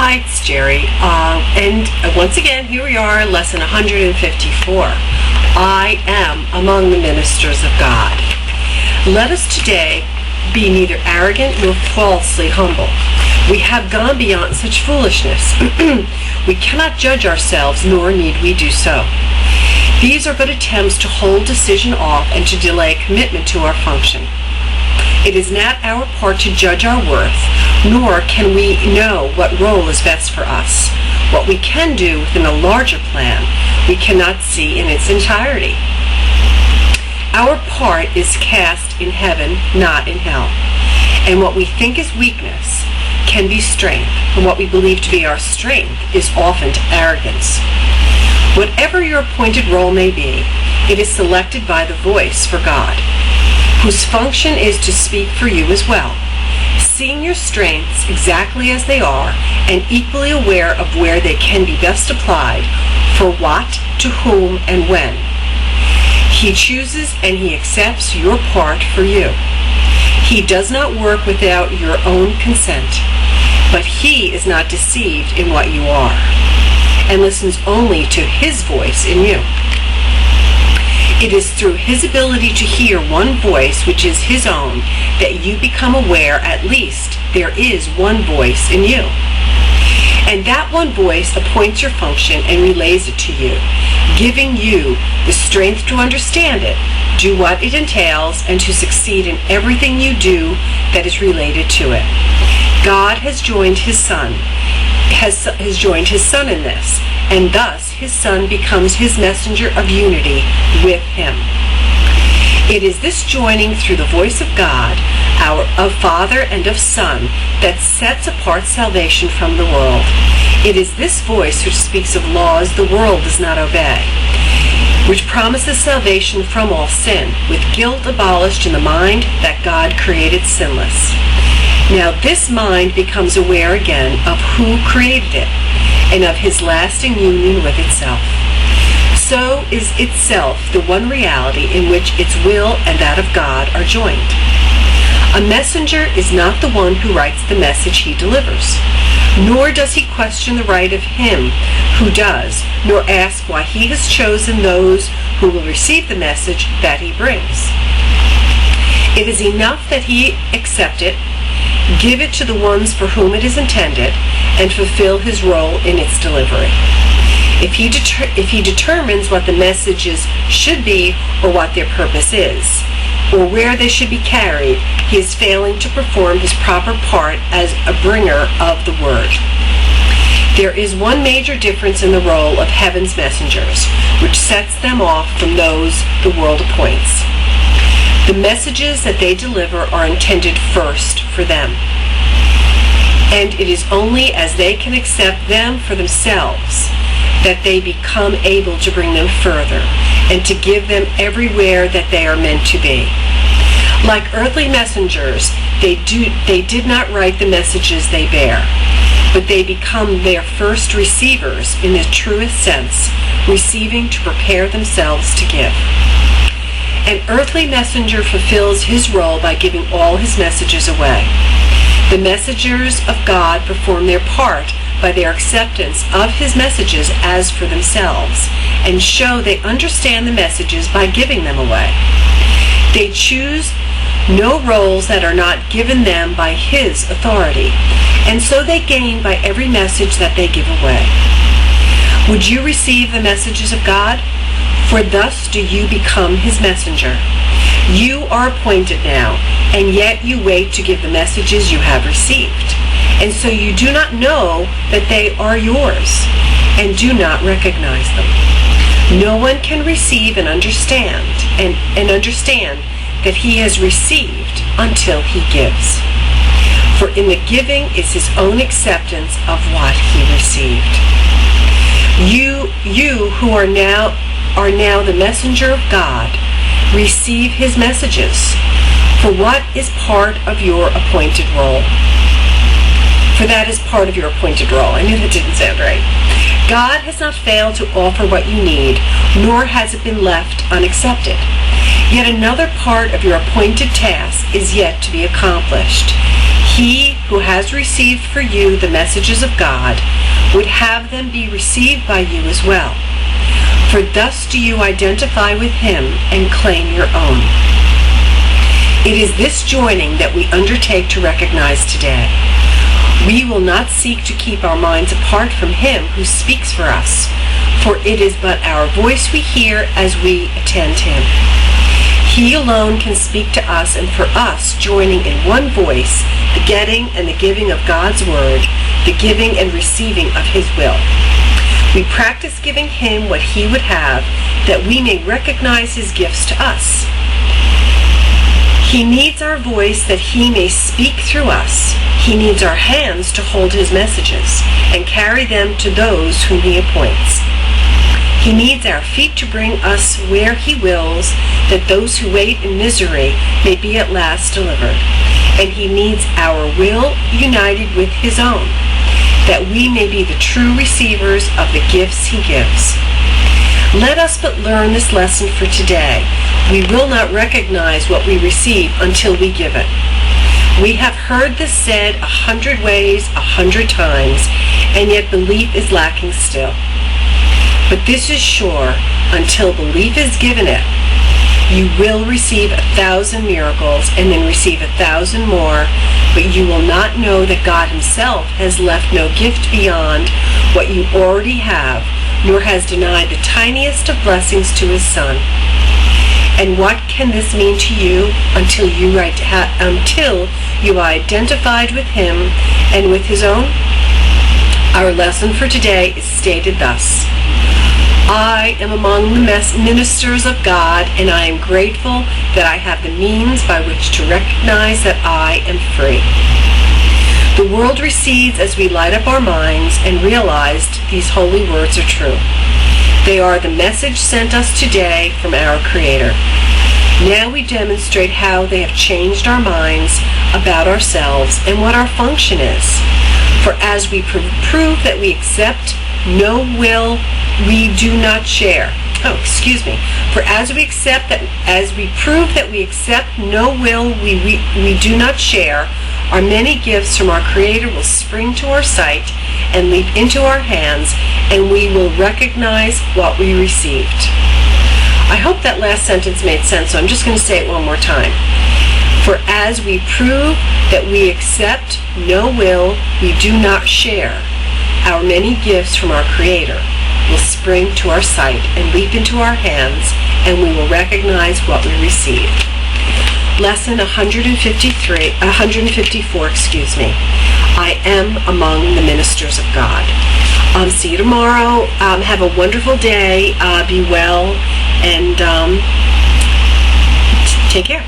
Hi, it's Jerry. And once again, here we are, lesson 154. I am among the ministers of God. Let us today be neither arrogant nor falsely humble. We have gone beyond such foolishness. We cannot judge ourselves, nor need we do so. These are but attempts to hold decision off and to delay commitment to our function. It is not our part to judge our worth, nor can we know what role is best for us. What we can do within a larger plan, we cannot see in its entirety. Our part is cast in heaven, not in hell. And what we think is weakness can be strength, and what we believe to be our strength is often arrogance. Whatever your appointed role may be, it is selected by the voice for God, whose function is to speak for you as well, seeing your strengths exactly as they are and equally aware of where they can be best applied, for what, to whom, and when. He chooses and he accepts your part for you. He does not work without your own consent, but he is not deceived in what you are, and listens only to his voice in you. It is through his ability to hear one voice, which is his own, that you become aware at least there is one voice in you. And that one voice appoints your function and relays it to you, giving you the strength to understand it, do what it entails, and to succeed in everything you do that is related to it. God has joined his Son, has joined his Son in this, and thus his Son becomes his messenger of unity with him. It is this joining through the voice of God, of Father and of Son, that sets apart salvation from the world. It is this voice which speaks of laws the world does not obey, which promises salvation from all sin, with guilt abolished in the mind that God created sinless. Now this mind becomes aware again of who created it, and of his lasting union with itself. So is itself the one reality in which its will and that of God are joined. A messenger is not the one who writes the message he delivers, nor does he question the right of him who does, nor ask why he has chosen those who will receive the message that he brings. It is enough that he accept it, give it to the ones for whom it is intended, and fulfill his role in its delivery. If he determines what the messages should be, or what their purpose is, or where they should be carried, he is failing to perform his proper part as a bringer of the word. There is one major difference in the role of heaven's messengers, which sets them off from those the world appoints. The messages that they deliver are intended first for them, and it is only as they can accept them for themselves that they become able to bring them further and to give them everywhere that they are meant to be. Like earthly messengers, they did not write the messages they bear, but they become their first receivers in the truest sense, receiving to prepare themselves to give. An earthly messenger fulfills his role by giving all his messages away. The messengers of God perform their part by their acceptance of his messages as for themselves, and show they understand the messages by giving them away. They choose no roles that are not given them by his authority, and so they gain by every message that they give away. Would you receive the messages of God? For thus do you become his messenger. You are appointed now, and yet you wait to give the messages you have received. And so you do not know that they are yours, and do not recognize them. No one can receive and understand that he has received until he gives. For in the giving is his own acceptance of what he received. You who are now the messenger of God, receive his messages, for what is part of your appointed role. For that is part of your appointed role. I knew that didn't sound right. God has not failed to offer what you need, nor has it been left unaccepted. Yet another part of your appointed task is yet to be accomplished. He who has received for you the messages of God would have them be received by you as well. For thus do you identify with him and claim your own. It is this joining that we undertake to recognize today. We will not seek to keep our minds apart from him who speaks for us, for it is but our voice we hear as we attend him. He alone can speak to us, and for us, joining in one voice, the getting and the giving of God's word, the giving and receiving of his will. We practice giving him what he would have, that we may recognize his gifts to us. He needs our voice that he may speak through us. He needs our hands to hold his messages and carry them to those whom he appoints. He needs our feet to bring us where he wills, that those who wait in misery may be at last delivered. And he needs our will united with his own, that we may be the true receivers of the gifts he gives. Let us but learn this lesson for today. We will not recognize what we receive until we give it. We have heard this said 100 ways, 100 times, and yet belief is lacking still. But this is sure, until belief is given it, you will receive 1,000 miracles and then receive 1,000 more, but you will not know that God himself has left no gift beyond what you already have, nor has denied the tiniest of blessings to his Son. And what can this mean to you until you identified with him and with his own? Our lesson for today is stated thus. I am among the ministers of God, and I am grateful that I have the means by which to recognize that I am free. The world recedes as we light up our minds and realize these holy words are true. They are the message sent us today from our Creator. Now we demonstrate how they have changed our minds about ourselves and what our function is. For as we prove that we accept no will we do not share. For as we prove that we accept no will we do not share, our many gifts from our Creator will spring to our sight and leap into our hands, and we will recognize what we received. I hope that last sentence made sense, so I'm just going to say it one more time. For as we prove that we accept no will we do not share, our many gifts from our Creator will spring to our sight and leap into our hands, and we will recognize what we received. Lesson 154, I am among the ministers of God. See you tomorrow. Have a wonderful day. Be well, and take care.